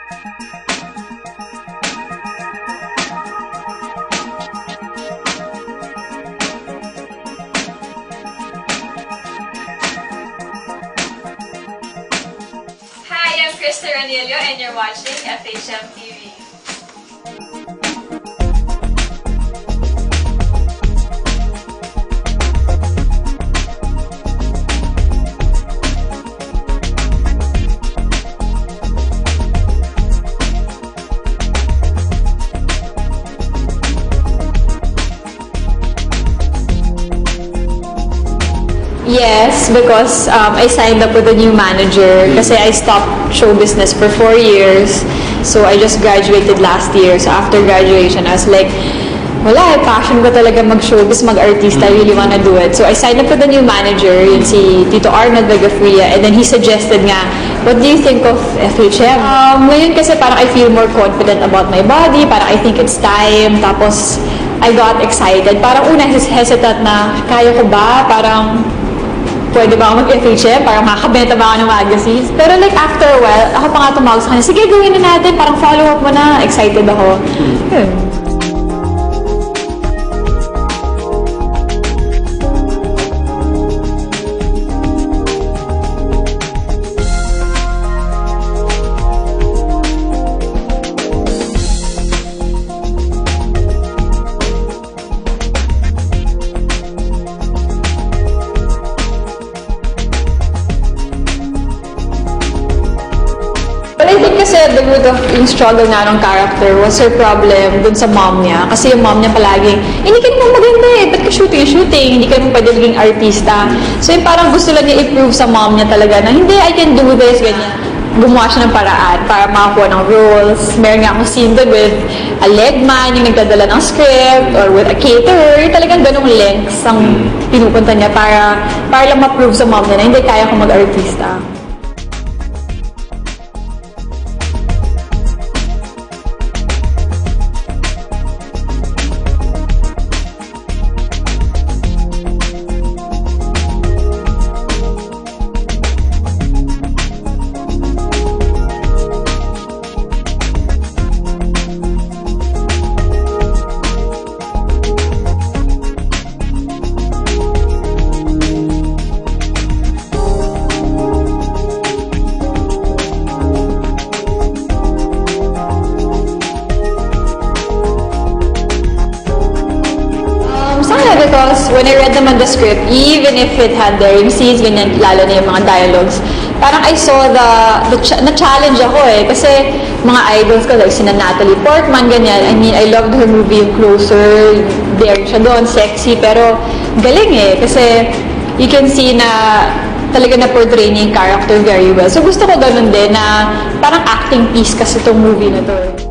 Hi, I'm Krista Ranillo and you're watching FHM TV. Yes, because I signed up with a new manager kasi I stopped show business for 4 years. So I just graduated last year. So after graduation, I was like, wala, passion ko talaga mag-showbiz, mag-artista. I really wanna do it. So I signed up with a new manager, yun si Tito Arnold Vegafria, and then he suggested nga, what do you think of FHM? Ngayon kasi parang I feel more confident about my body, parang I think it's time. Tapos I got excited. Parang una hesitant na, kaya ko ba? Parang pwede ba ako mag-FHM? Parang makakabenta ba ako ng magazines? Pero like after a while, ako pa nga tumawag sa kanya, sige gawin na natin, parang follow up mo na, excited ako. Yun. But I think kasi the root of yung struggle nga ng character was her problem dun sa mom niya. Kasi yung mom niya palaging, hindi ka naman maganda eh, ba't ka shooting? Hindi ka naman pwede maging artista. So yung parang gusto lang niya i-prove sa mom niya talaga na, hindi, I can do this, ganyan. Gumawa siya ng paraan para makakuha ng roles. Meron nga akong scene doon with a leg man, yung nagdadala ng script, or with a caterer. Yung talagang ganong lengths ang pinupunta niya para lang ma-prove sa mom niya na hindi kaya ko mag-artista. Because when I read naman the script, even if it had the scenes, ganyan, lalo na yung mga dialogues, parang I saw na-challenge ako eh. Kasi mga idols ko, like sina Natalie Portman, ganyan. I mean, I loved her movie, yung Closer, daring siya doon, sexy, pero galing eh. Kasi you can see na talaga na-portray niya yung character very well. So gusto ko ganun din na parang acting piece kasi itong movie na to.